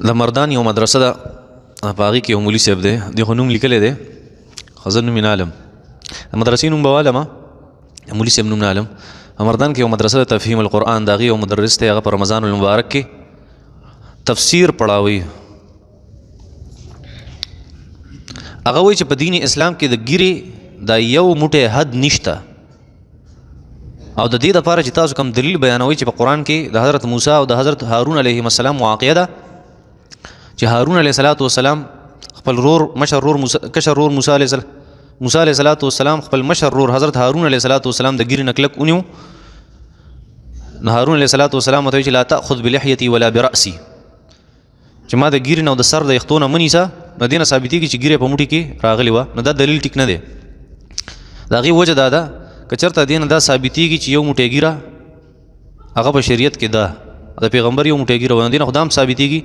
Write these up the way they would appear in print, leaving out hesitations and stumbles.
د مردان یو مدرسه ده په هغې کې یو مولي صاحب دی د خو نوم لیکلی دی خو زه نوم یې نه علم د مدرسې نوم به والم مولي صاحب نوم نه علم مردان کې یو مدرسه ده تفهیم القرآن د هغې یو مدرس دی هغه په رمضان المبارک کې تفسیر پړاوي هغه وایي چې په دین اسلام کې د ګیرې دا یو موټی حد نشته او د دې دپاره چې تاسو کوم دلیل بیانوئ چې په قرآن کې د حضرت موسی او د حضرت هارون علیهم السلام واقعه ده چې هارون علیه الصلاۃ والسلام خپل رور مشر رور کشر رور موسی علیه الصلاۃ والسلام خپل مشر رور حضرت هارون علیه الصلاۃ والسلام د ګیرې نه کلک ونیو نو هارون علیه الصلاۃ والسلام ورته وایي چې لا تأخذ بلحیتي ولا برأسي چې ما د ګیرې نه او د سر د یختو نه منیسه نو دې نه ثابتېږي چې ګیرې په موټي کې راغلې وه نو دا دلیل ټیک نه دی د هغې وجه دا ده که چېرته دې نه دا ثابتېږي چې یو موټی ګیره هغه په شریعت کې ده د پیغمبر یو موټی ګیره وه نو دې نه خو دا هم ثابتېږي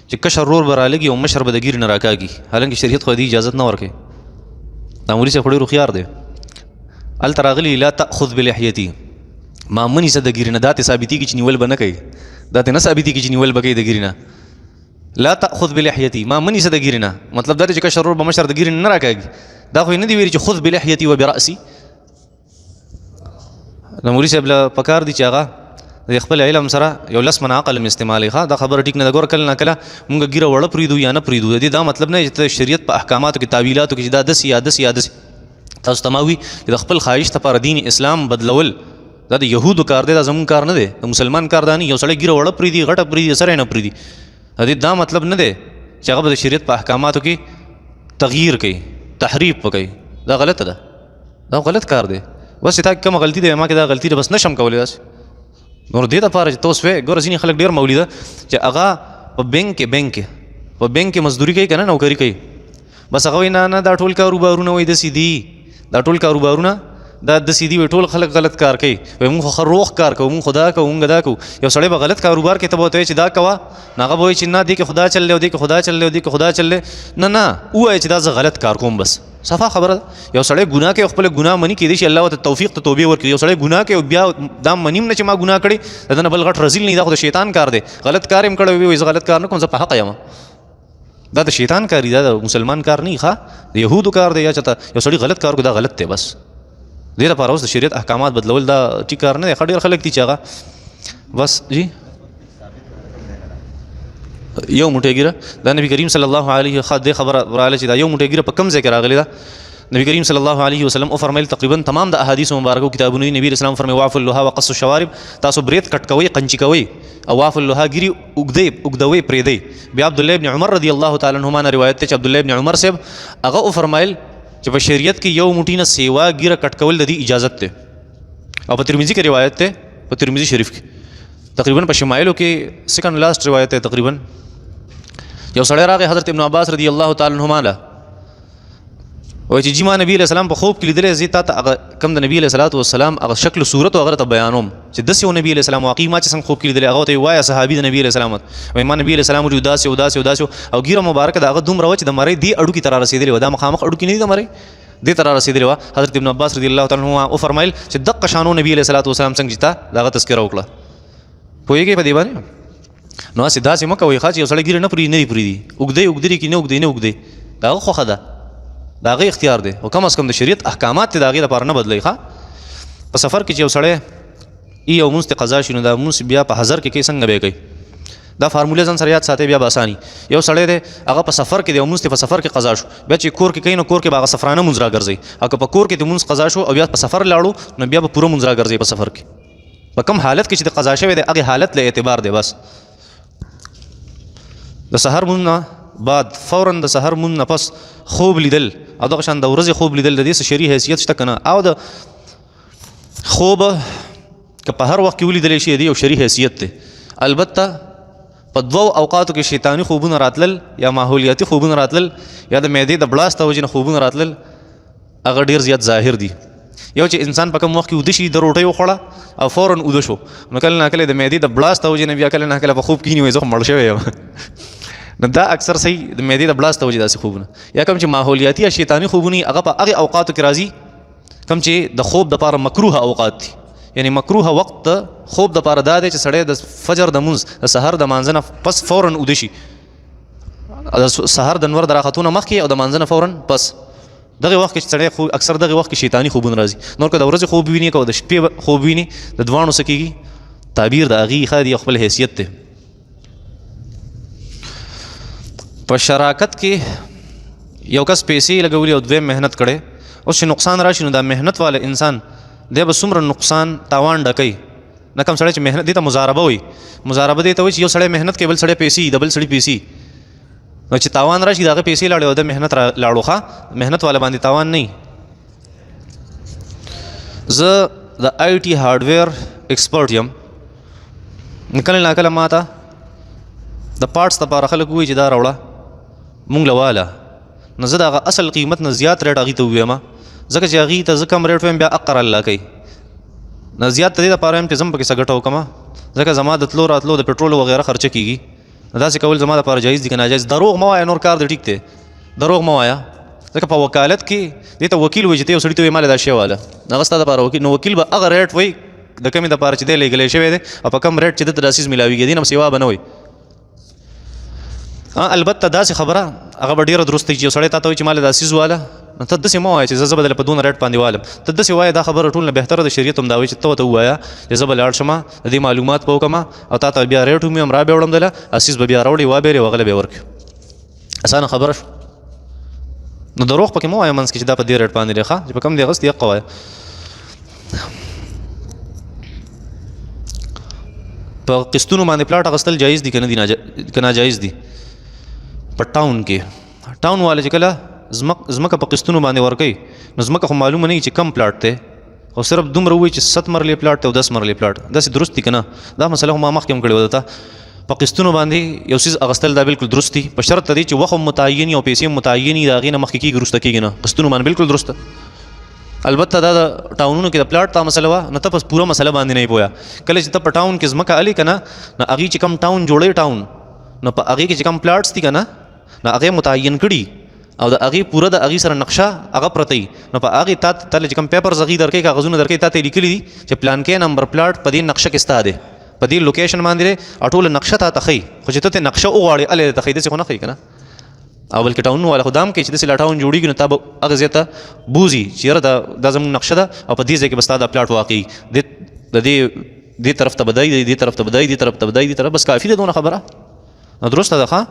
چې کشر رور به رالګي او مشر به د ګیرې نه راکاږي حالانکه شریعت خو دې اجازت نه ورکوي دا مولي صاحب خو ډېر هوښیار دی هلته راغلي لا تأخذ بلحیتي ما منیسه د ګیرې نه دا ته ثابتېږي چې نیول به نه کوي دا ته نه ثابتېږي چې نیول به کوي د ګیرې نه لا تأخذ بلحیتي ما منیسه د ګیرې نه مطلب دا دی چې کشر رور به مشر د ګیرې نه راکاږي دا خو یې نه دي ویلي چې خذ بلحیتي و برأسي نو مولي صاحب له پکار دي چې هغه د خپل علم سره یو لس من عقل هم استعمالوي ښه دا خبره ټیک نه ده ګوره کله نه کله مونږ ګیره وړه پرېږدو یا نه پرېږدو د دې دا مطلب نه چې شریعت په احکاماتو کې تعویلاتو کې چې دا داسې یا داسې یا داسې تاسو ته ما وي چې د خپل خواهش دپاره دین اسلام بدلول دا د یهودو کار دی دا زموږ کار نه دی د مسلمان کار دا نه یو سړی ګیره وړه پرېږدي غټه پرېږدي سره یې نه پرېږدي د دې دا مطلب نه دی چې هغه به د شریعت په احکاماتو کې تغییر کوي تحریف به کوي دا غلطه ده دا غلط کار دی بس تا کومه غلطي ده ما کې دا غلطي ده بس نشم کولی داسې نور دې دپاره چې ته اوس وې ګوره ځینې خلک ډېر مولي ده چې هغه په بینک کې مزدوري کوي که نه نوکري کوي بس هغه وایي نه دا ټول کاروبارونه وایي داسې دي دا ټول کاروبارونه دا داسې دي وایي ټول خلک غلط کار کوي وایي مونږ خو روغ کار کوو مونږ خو دا کوو مونږ دا کوو یو سړی به غلط کاروبار کوي ته به ورته وایي چې دا کوه نو هغه به وایي چې نه دې کې خدا چل دی او دې کې خدا چل دی او دې کې خدا چل دی نه ووایه چې دا زه غلط کار کوم بس صفا خبره ده یو سړی ګناه کوي خپل ګناه مني کېدای شي الله ورته توفیق ته توبې ورکړي یو سړی ګناه کوي بیا دا منیم نه چې ما ګناه کړی د ده نه بل غټ رزیل نه دا خو د شیطان کار دی غلط کار یې کړی وي زه غلط کار نه کوم زه په حقه یم دا د شیطان کار دی دا د مسلمان کار نه ښه د یهودو کار دی یا چېرته یو سړي غلط کار کوي دا غلط دی بس دې لپاره اوس د شریعت احکامات بدلول دا ټیک کار نه دی ښه ډېر خلک دي چې هغه بس جی یو موټی ګیره دا نبی کریم صلی الله علیه دې خبره راغله چې دا یو موټی ګیره په کوم ځای کې راغلې ده نبی کریم صلی الله علیه وسلم وفرمیل تقریبا تمام د احادیثو مبارکو کتابونو نبی اسلام فرمایي واف اللها وقص الشوارب تاسو بریت کټ کوئ قنچي کوئ او واف اللها ګیري اوږدوئ پرېږدئ بیا عبدالله ابن عمر رضی الله تعالی عنهما نه روایت دی چې عبدالله ابن عمر صاحب هغه وفرمایل چې په شریعت کې یو موټي نه سیوا ګیره کټ کول د دې اجازت دی او په ترمذي کې روایت دی په ترمذي شریف کې تقریبا په شمایلو کې سیکنډ لاست روایت دی تقریبا یو سړی راغی حضرت ابن عباس رضی الله تعالی عنهما له وایي چې جی ما نبي علیه السلام په خوب کې لیدلی زه تا ته هغه کوم د نبي علیه الصلاۃ والسلام هغه شکل صورت هغه ته بیانوم چې داسې یو نبي علیه السلام واقعي ما چې څنګه خوب کې لیدلی هغه ته وایه صحابي د نبي علیه السلام وایي ما نبي علیه السلام ولیدو داسې او داسې او داسې او ګیره مبارکه د هغه دومره وه چې د مرۍ دې اډوکي ته را رسېدلې وه دا مخامخ اډوکي نه دي د مرۍ دې ته را رسېدلې وه حضرت ابن عباس رضی الله تعالی عنهما وفرمایل چې دقه شانو نبي علیه الصلاۃ والسلام څنګه چې تا د هغه تذکره وکړه پوهېږئ په دې باندې نو هسې داسې مه کوئ ښه چې یو سړی ګیره نه پرېږدي نه دي پرېږدي اوږدی اوږدري کې نه اوږدی نه اوږدی د هغه خوښه ده د هغې اختیار دی او کم از کم د شریعت احکامات ته د هغې لپاره نه بدلوي ښه په سفر کې چې یو سړی یو مونځ ته قضا شي نو دا مونځ بیا په حضر کې کوي څنګه به کوي دا فارمولې ځان سره یاد ساتئ بیا به اساني یو سړی دی هغه په سفر کې دی او مونځ ته په سفر کې قضا شو بیا چې کور کې کوي نو کور کې به هغه سفرانه مونځ راګرځوي او که په کور کې د مونځ قضا شو او بیا په سفر لاړو نو بیا به پوره مونځ راګرځوي په سفر کې په کوم حالت کې چې د قضا شوی دی هغې حالت له اعتبار دی بس د سحر مونځ نه بعد فورا د سحر مونځ نه پس خوب لیدل او دغه شان د ورځې خوب لیدل د دې څه شرعي حیثیت شته که نه او د خوب که په هر وخت کې ولیدلی شي د یو شرعي حیثیت دی البته په دوو اوقاتو کې شیطاني خوبونه راتلل یا ماحولیاتي خوبونه راتلل یا د معدې د بړاس د وجې نه خوبونه راتلل هغه ډېر زیات ظاهر دي یو چې انسان په کوم وخت کې اوده شي د روټۍ وخوړه او فورا اوده شو نو کله نه کله د معدې د بړاس د وجې نه بیا کله نه کله په خوب کښېني وایي زه خو مړ شوی یم نو دا اکثر صحیح د معدې د بړاس د وجې داسې خوبونه یا کوم چې ماحولیاتي یا شیطاني خوبونه هغه په هغې اوقاتو کې راځي کوم چې د خوب دپاره مکروه اوقات دي یعنی مکروه وقت د خوب دپاره دا دی چې سړی د فجر د مونځ د سحر د مانځه نه پس فورا اوده شي سحر د انور دراختونه مخکې او د مانځنه فورا پس. دغه وخت کې سړی خو اکثر دغه وخت کې شیطانی خوبونه راځي. نور که د ورځې خوب ویني که د شپې خوب ویني د دواړو څه کېږي تعبیر د هغې ښه دی خپل حیثیت دی. په شراکت کې یو کس پیسې لګولي او دویم محنت کړی، اوس چې نقصان راشي نو دا محنت والا انسان دی به څومره نقصان تاوان ډکوي. نه کوم سړی چې محنت دې ته مضاربه وایي. مضاربه دې ته وایي چې یو سړی محنت کوي بل سړی پیسې د بل سړي پیسې، نو چې تاوان راشي د هغه پیسې لاړې او د محنت لاړو ښه محنت والا باندې تاوان نه وي. زه د آی ټي هارډویر ایکسپرټ یم. کله ناکله ما ته د پارټس دپاره خلک وایي چې دا راوړه مونږ له واله، نو زه د هغه اصل قیمت نه زیات ریټ هغې ته ووایم، ځکه چې هغې ته زه کم ریټ وایم بیا اقر الله کوي. نه زیات د دې دپاره وایم چې زه هم پکې څه ګټه وکړم، ځکه زما د تلو راتلو د پټرولو وغیره خرچه کېږي. داسې کول زما دپاره جایز دي که ناجایز؟ دروغ مه وایه، نور کار دی ټیک دی، دروغ مه وایه، ځکه په وکالت کې دې ته وکیل وایي چې ته یو سړي ته وایي ماله دا شی واله، هغه ستا دپاره وکیل. نو وکیل به هغه ریټ وایي د کمې دپاره چې دی لیږلی شوی دی او په کم ریټ چې دته دا څیز میلاویږي، دې نه سیوا به نه وایي. البته داسې خبره هغه به ډېره درست دی چې یو سړی تا ته وایي چې ماله دا څیز واله، نو ته داسې مه وایه چې زه به دله په دونه ریټ باندې والم. ته داسې وایه دا خبره ټول نه بهتره د شریعت هم دا وایي چې ته ورته ووایه چې زه به لاړ شم د دې معلومات به وکړم او تا ته بیا ریټ ومیم را به وړم دله څیز به بیا راوړې وابېرې وغله به یې ورکړي. اسانه خبره شو. نو دروغ پکې مه وایه منځ کې چې دا په دې ریټ باندې دی ښه، چې په کم دی اغوستي حقه وایه. په قسطونو باندې پلاټ اخیستل جایز دي که ناجایز دي؟ په ټاون کې ټاون والا چې کله ځمکه په قسطونو باندې ورکوي نو ځمکه خو معلومه نه وي چې کم پلاټ دی، خو صرف دومره ووایي چې 7 مرلې پلاټ دی او 10 مرلې پلاټ. داسې درست دي که نه؟ دا مسله خو ما مخکې هم کړې وه درته. په قسطونو باندې یو څیز اخیستل دا بالکل درست دي، په شرط دی چې وخت هم متعین وي او پیسې هم متعین وي، د هغې نه مخکې کېږي وروسته کېږي نه. قسطونو باندې بالکل درسته. البته دا د ټاونونو کې د پلاټ تا مسله وه نو ته په پوره مسله باندې نه یې پوهه. کله چې ته په ټاون کې ځمکه الې که نه نو هغې چې کم ټاون جوړوي ټاون نو په هغې کې چې کم پلاټس دي که نه نو هغې متعین کړي او د هغې پوره د هغې سره نقشه هغه پرته وي، نو په هغې تا ته چې کوم پیپرز هغې درکوي کاغذونه درکوي تا ته یې لیکلي دي چې پلانکې نمبر پلاټ په دې نقشه کې ستا دی، په دې لوکیشن باندې دی او ټوله نقشه تا ته ښیي، خو چې ته ترې نقشه وغواړې هلې درته ښیي، داسې خو نه ښیي که نه. او بلکې ټاونونه والا خو دا هم کوي چې داسې لا ټاون جوړېږي نو تا به هغه ځای ته بوځي چې یاره دا زموږ نقشه ده او په دې ځای کې به ستا دا پلاټ واقع وي، د دې طرف ته به دی، دې طرف ته به دی، دې طرف ته به دی، دې طرف بس کافي ده دونه خبره. نو درسته ده ښه.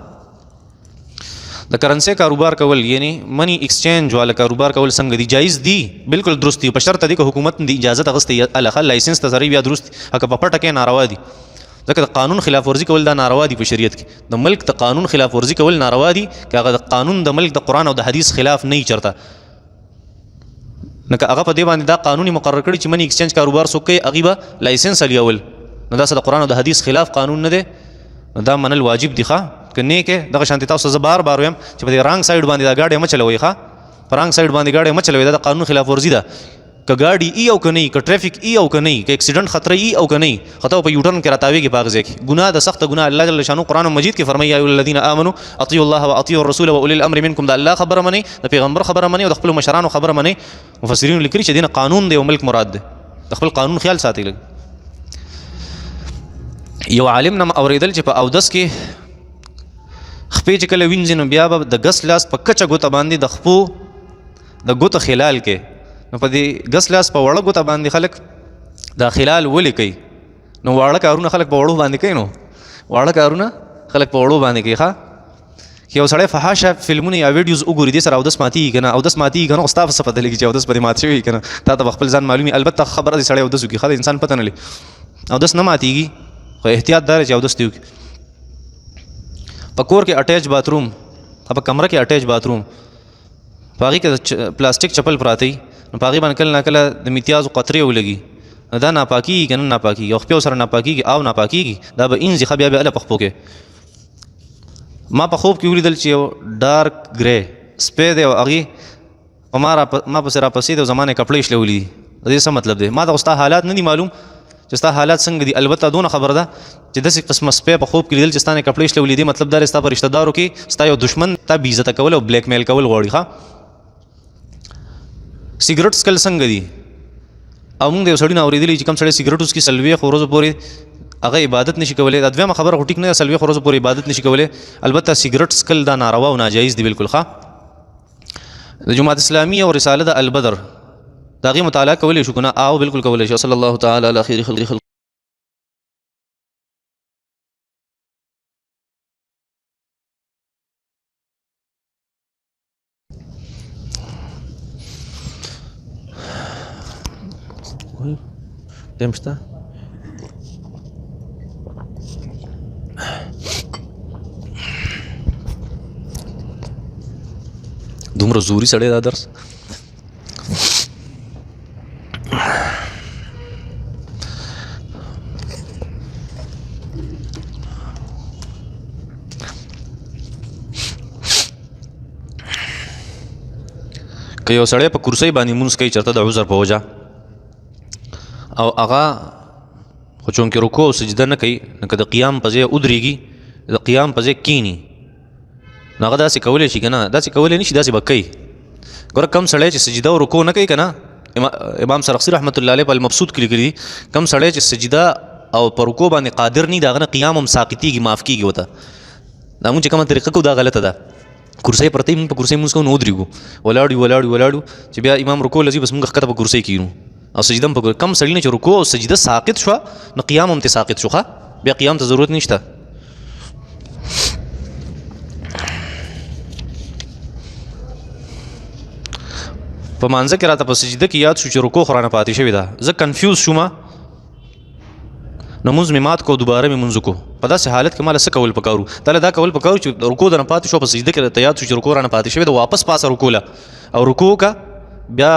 د کرنسۍ کاروبار کول یعنی منی ایکسچینج والا کاروبار کول څنګه دي؟ جایز دي، بالکل درست دي، په شرط دی که حکومت دی اجازت اخیستې الخه لایسنس ته سره بیا درست دي، که په پټه کې ناروا دي، ځکه د قانون خلاف ورزي کول دا ناروا دي په شریعت کې. د ملک د قانون خلاف ورزي کول ناروا دي که هغه د قانون د ملک د قرآن او د حدیث خلاف نه وي چېرته، نو که هغه په دې باندې دا قانون مقرر کړي چې منی ایکسچینج کاروبار څوک کوي هغې به لایسنس الیول، نو دا څه د قرآن او د حدیث خلاف قانون نه دی، نو دا منل واجب دي ښه. که نه کې دغه شانتې تاسو زه بار بار وایم چې په دې رانګ سایډ باندې دا ګاډی مه چلوئ ښه، په رانګ سایډ باندې ګاډی مه چلوئ، دا د قانون خلاف ورزي ده. که ګاډي ای او که نه که ټریفک ای او که نه که اکسیډنټ خطره ای او که نه خو ته په یوټرن کې راتاویږي په هغه ځای کې ګناه د سخته ګناه. الله جل شانو قرآن مجید کې فرمایي یا ایها الذین آمنوا اطیعوا الله واطیعوا الرسول واولی الامر منکم، د الله خبره منئ، د پیغمبر خبره منئ او د خپلو مشرانو خبره منئ. مفسرینو لیکلي چې دینه قانون دی او ملک مراد دی، د خپل قانون خیال ساتئ. لږ یو عالم نه اورېدل چې په اودس کې خپې چې کله وینځي نو بیا به د ګس لاس په کچه ګوته باندې د خپو د ګوته خلال کې، نو په دې ګس لاس په وړه ګوته باندې خلک دا خلال ولې کوي؟ نو واړه کارونه خلک په وړو باندې کوي، نو واړه کارونه خلک په وړو باندې کوي ښه. یو سړی فحاشه فلمونه یا ویډیوز وګوري دې سره اودس ماتېږي که نه؟ اودس ماتېږي که نه؟ خو ستا په څه پته لګي چې اودس پرې مات شوی که نه؟ تا ته به خپل ځان معلومي. البته خبره دې سړی اودس وکړي ښه، د انسان پته نه لګي اودس نه ماتېږي، خو احتیاط دا دی چې اودس دې وکړي. په کور کې اټیچ باتروم، په کمره کې اټیچ باتروم، په هغې کې پلاستیک چپل پراته وي، نو په هغې باندې کله ناکله د میتیازو قطرې ولګي، نو دا ناپاکېږي که نه ناپاکېږي؟ او خپې سره ناپاکېږي او ناپاکېږي، دا به انځي ښه، بیا به هله په خپو کې. ما په خوب کې ولیدل چې یو ډارک ګری سپی دی او هغې ما پسې راپسې دی او زما نه کپړې شلولي دي. د دې څه مطلب دی؟ ما ته خو ستا حالات نه دي معلوم چې ستا حالات څنګه دي. البته دونه خبره ده چې داسې قسمه سپی په خوب کې لیدل چې ستا نه کپړې شلولي دي، مطلب دا دی ستا په رشته دارو کې ستا یو دشمن تا بې عزته کول او بلیک میل کول غواړي ښه. سیګرټ څکل څنګه دي؟ او موږ د یو سړي نه اورېدلي چې کوم سړی سیګرټ وڅکي 40 ورځو پورې هغه عبادت نشي کولای. دا دویمه خبره خو ټیک نه ده، څلوېښت ورځو پورې عبادت نشي کولای. البته سیګرټ څکل دا ناروا او ناجایز دی بالکل. ښه د جماعت اسلامي او رساله د البدر د هغې مطالعه کولی شو که نه؟ او بالکل کولی شو. صلی الله تعالی علی خیر خلق. ټایم شته؟ دومره زوري سړی دا درس. که یو سړی په کرسۍ باندې مونځ کوي چېرته د عذر په وجه او هغه خو چونکې رکوع او سجده نه کوي، نو که د قیام په ځای ودرېږي، د قیام په ځای کښېني، نو هغه داسې کولی شي که نه؟ داسې کولی نه شي، داسې به کوي. ګوره کم سړی چې سجده او رکوع نه کوي که نه، امام سرخسی رحمت الله علیه په المبسوط کې لیکلي دي کم سړی چې سجده او په رکوع باندې قادر نه وي، د هغه نه قیام هم ساقطېږي، معاف کېږي ورته. دا مونږ چې کومه طریقه کوو دا غلطه ده. کرسۍ پرته وي، مونږ په کرسۍ مونځ کوو نو ودرېږو، ولاړو چې بیا امام رکوع لځي بس مونږ ښکته په کرسۍ کېږو او سجده هم په کم سړي نه چې رکوع او سجده ساقط شوه نو قیام هم ترې ساقط شو. ښه بیا قیام ته ضرورت نشته. په مانځه کې راته په سجده کې یاد شو چې رکوع خو رانه پاتې شوې ده، زه کنفیوز شوم، نو مونځ مې مات کو، دوباره مې مونځ کو. په داسې حالت کې ماله څه کول پکارو؟ تاله دا کول پکارو چې رکوع درنه پاتې شو، په سجده کې راته یاد شو چې رکوع رانه پاتې شوې ده، واپس پاسه رکوع له او رکوع کا بیا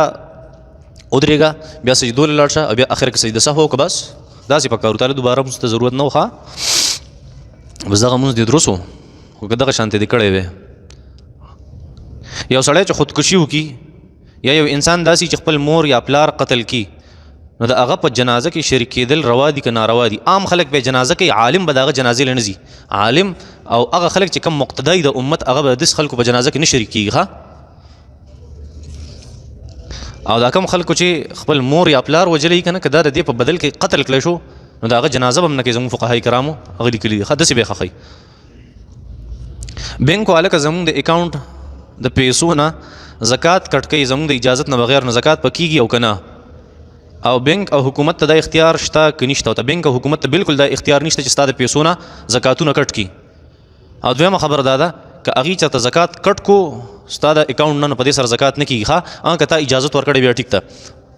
ودرېږه، بیا سجدو له لاړ شه او بیا اخر کې سجده سهو وکړه، بس داسې پکارو. تاله دوباره مونځ ته ضرورت نه و. ښه بس دغه مونځ دې درست و، خو که دغه شانتې دې کړی وی. یو سړی چې خودکشي وکړي یا یو انسان داسې چې خپل مور یا پلار قتل کی، نو د هغه په جنازه کې شریک کېدل روا دي که ناروا دي؟ عام خلک به جنازه کوي، عالم به د هغه جنازې له نه ځي. عالم او هغه خلک چې کم مقتدی د امت هغه به د داسې خلکو په جنازه کې نه شریک کېږي. ښه او دا کم خلکو چې خپل مور یا پلار وجلی که نه، که دا د دې په بدل کې قتل کړی شو نو د هغه جنازه به هم نه کوي. زموږ فقهای کرامو هغه لیکلي دي. ښه داسې به یې ښخوي. بینک والا که زموږ د اکاونټ د پیسو نه زکات کټ کوي زموږ د اجازت نه بغیر، نو زکات په کېږي او که نه؟ او بینک او حکومت ته دا اختیار شته که نشته؟ او ته بینک او حکومت ته بالکل دا اختیار نشته چې ستا د پیسو نه زکاتونه کټ کړي. او دویمه خبره دا ده که هغې چېرته زکات کټ کو ستا د اکاونټ نه، نو په دې سره زکات نه کېږي. ښه که تا اجازت ورکړی بیا ټیک ده.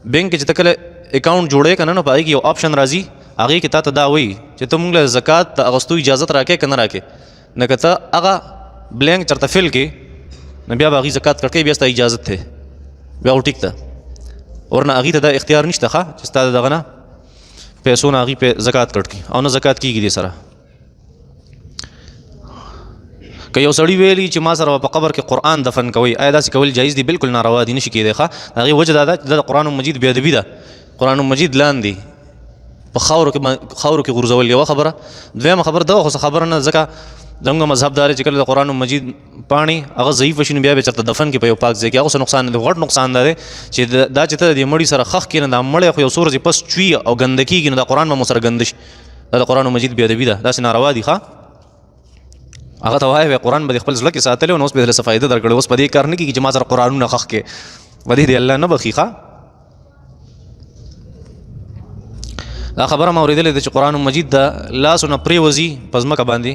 بینک کې چې ته کله اکاونټ جوړوې که نه، نو په هغې کې یو آپشن راځي، هغې کې تا ته دا وایي چې ته مونږ له زکات د اخیستو اجازت راکړې که نه راکړې. نو که ته هغه بلینک چېرته فل کړې نو بیا به هغې زکات کټ کوي، بیا ستا اجازت دی، بیا خو ټیک ده. ورنه هغې ته دا اختیار نشته ښه چې ستا د دغه نه پیسو نه هغې پې زکات کټ کړي او نه زکات کېږي دې سره. که یو سړي ویلي چې ما سره په قبر کې قرآن دفن کوئ، آیا داسې کول جایز دي؟ بالکل ناروا دي، نشي کېدی. ښه د هغې وجه دا ده چې دا د قرآن مجید بې ادبي ده. قرآن مجید لاندې په خاورو کې غورځول یوه خبره، دویمه خبره دغه خو څه خبره نه، ځکه زموږ مذهب دا دی چې کله د قرآن مجید پاڼې هغه ضعیفه شي نو بیا به چېرته دفن کړي په یو پاک ځای کې، هغه څه نقصان نه دی. غټ نقصان دا دی چې دا چې ته د دې مړي سره خښ کړې نه، دا مړی خو یو څو ورځې پس چوي او ګنده کېږي، نو دا قرآن به مو سره ګنده شي. دا د قرآن مجید بې ادبي ده، داسې ناروا دي. ښه هغه ته وایي قرآن به د خپل زړه کې ساتلی و، نو اوس به یې څه فایده درکړې، اوس په دې کار نه کېږي چې ما سره قرآنونه خښ کړې، په دې دې الله نه بخي. ښه دا خبره ما اورېدلې ده چې قرآن مجید د لاسو نه پرېوځي په ځمکه باندې،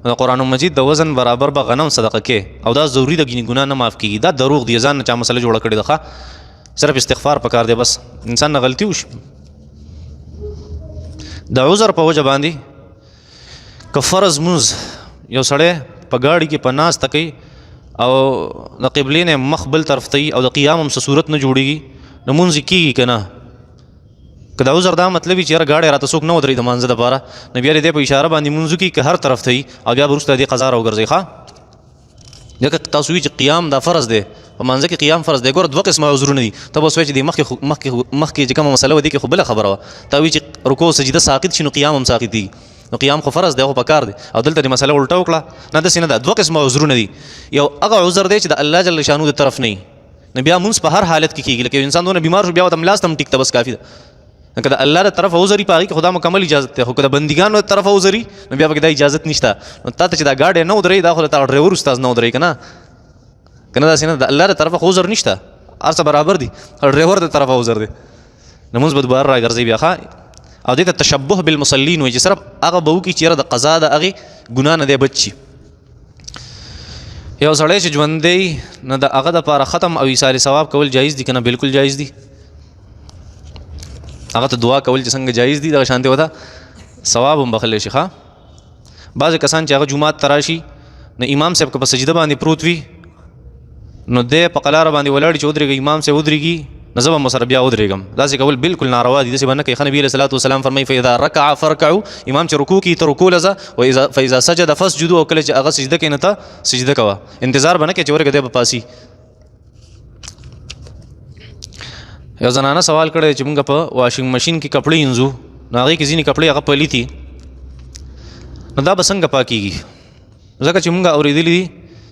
د قرآن مجید د وزن برابر به غنم صدقه کې، او دا ضروري ده، ګینې ګناه نه معاف کېږي. دا دروغ دی، ځان نه چا مسله جوړه کړې ده. ښه صرف استغفار پکار دی، بس انسان نه غلطي وشي. د عذر په وجه باندې که فرض مونځ یو سړی په ګاډي کې په ناسته کوي او د قبلې نه مخ بل طرف ته وي او د قیام هم څه صورت نه جوړېږي، نو مونځ یې کېږي که نه؟ که د عذر دا مطلب وي چې یاره ګاډی راته څوک نه ودرېږي د مانځه دپاره، نو بیا دې په اشاره باندې مونځ وکړي که هر طرف ته وي او بیا به وروسته دې قضا راوګرځوي. ښه ځکه تاسو وایي چې قیام دا فرض دی، په مانځه کې قیام فرض دی. ګوره دوه قسمه عذرونه دي. ته به اوس وایې چې دې مخکې چې کومه مسله وه دې کې خو بله خبره وه، تا وایي چې رکوع سجده ساقط شي نو قیام هم ساقطېږي، نو قیام خو فرض دی، خو پکار دی. او دلته دې مسله الټه وکړه، نه داسې نه ده. دوه قسمه عذرونه دي. یو هغه عذر دی چې د الله جل شانو د طرف نه وي، نو بیا مونځ په هر حالت کې کېږي. لکه یو انسان دونه بیمار شو بیا ورته ملاست هم ټیک ته بس کافي ده، که د الله له طرفه وزري په هغې کې خو دا مکمل اجازت دی، خو که د بندګانو له طرفه وزري نو بیا پکې دا اجازت نشته. نو تا ته چې دا ګاډی نه ودرېږي دا خو د تا ډرایور استاذ نه ودرېږي که نه داسې نه. د الله له طرفه خو عذر نشته، هر څه برابر دي، ډرایور د طرفه عذر دی. لمونځ به دوباره راګرځوي بیا ښه. او دې ته تشبه بالمصلین وایي چې صرف هغه به وکړي چې یاره د قضا د هغې ګناه نه دی بچ شي. یو سړی چې ژوندی نه د هغه دپاره ختم او ایصال ثواب کول جایز دي که نه؟ بلکل جایز دي. هغه ته دعا کول چې څنګه جایز دي دغه شانتې ورته ثواب هم بخلی شي ښه. بعضې کسان چې هغه جومات ته راشي نو امام صاحب که په سجده باندې پروت وي نو دی په قلاره باندې ولاړ چې ودرېږي امام صاحب ودرېږي نو زه به ورسره بیا ودرېږم. داسې کول بلکل ناروا دي، داسې به نه کوي. ښه نبي علیه صلات وسلام فرمایي فاذا رکع فرکعوا، امام چې رکوع کوي ته رکوع له ځه، فاذا سجد فاسجدوا، او کله چې هغه سجده کوي نو ته سجده کوه. انتظار به نه کوې چې ورګه دی به پاسي. یو زنانه سوال کړی چې موږ په واشنګ مشین کې کپړې وینځو نو هغې کې ځینې کپړې هغه پلیتي نو دا به څنګه پاکېږي؟ ځکه چې موږ اورېدلي دي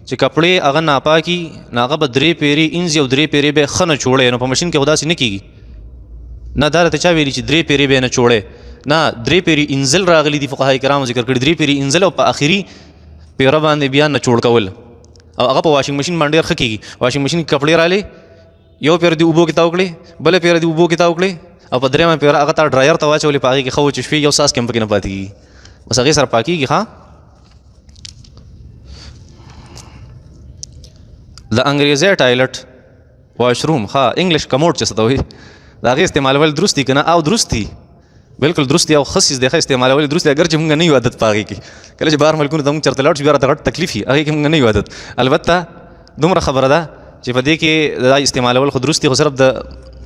چې کپړې هغه ناپاکي نو هغه به 3 پیرې انځي او 3 پیرې به یې ښه نه چوړی. نو په مشین کې خو داسې نه کېږي. نه دا راته چا ویلي چې 3 پیرې به یې نه چوړی؟ نه، 3 پیرې انځل راغلي دي، فقهای کرامو ذکر کړي 3 پیرې انځل او په آخري پیره باندې بیا نه چوړ کول. او هغه په واشنګ مشین باندې ډېر ښه کېږي. واشنګ مشین کې کپړې رالې، یو پیر دې اوبو کې تاو کړې، بله پیره دې اوبو کې تاو کړې، او په درېیمه پیره هغه تا ډرایر ته واچولې، په هغې کې ښه وچې شوې، یو څاڅکی هم پکې نه پاتې کېږي، بس هغې سره پاکېږي. ښه. د انګریزی ټایلټ واشروم ښه انګلیش کموډ چې څه ته وایي د هغې استعمالول درست دي که نه؟ او درست دي، بلکل درست دي او ښه څیز دی، ښه استعمالول درست دی. اگر چې موږ نه یو عادت په هغې کې، کله چې بهر ملکونو ته موږ چېرته لاړ شو بیا راته غټ تکلیف وي، هغې کې موږ نه یو عادت. البته دومره خبره ده چې په دې کې دا استعمالول خو درست دي، خو صرف د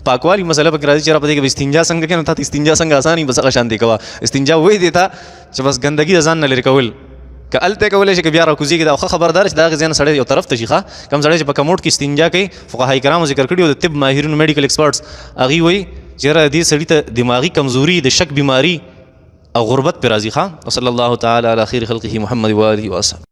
پاکوالي مسله پکې راځي چې په دې کې به استنجا څنګه کوې نو تا ته استنجا څنګه اسان وي، بس هغه شانتې کوه. استنجا وایي دې ته چې بس ګندګي د ځان نه لرې کول، که هلته یې کولی شي که بیا راکوزېږي دا ښه خبردار چې د هغې ځای نه سړی یو طرف ته شي. ښه. کوم سړی چې په کموډ کې استنجا کوي فقهای کرامو ذکر کړي او د طب ماهرینو میډیکل ایکسپرټس هغوی وایي چې یاره دې سړي ته دماغي کمزوري، د شک بیماري او غربت پرې راځي. ښه. وصلی الله تعالی علی خیر خلقه محمد و آله و اصحابه.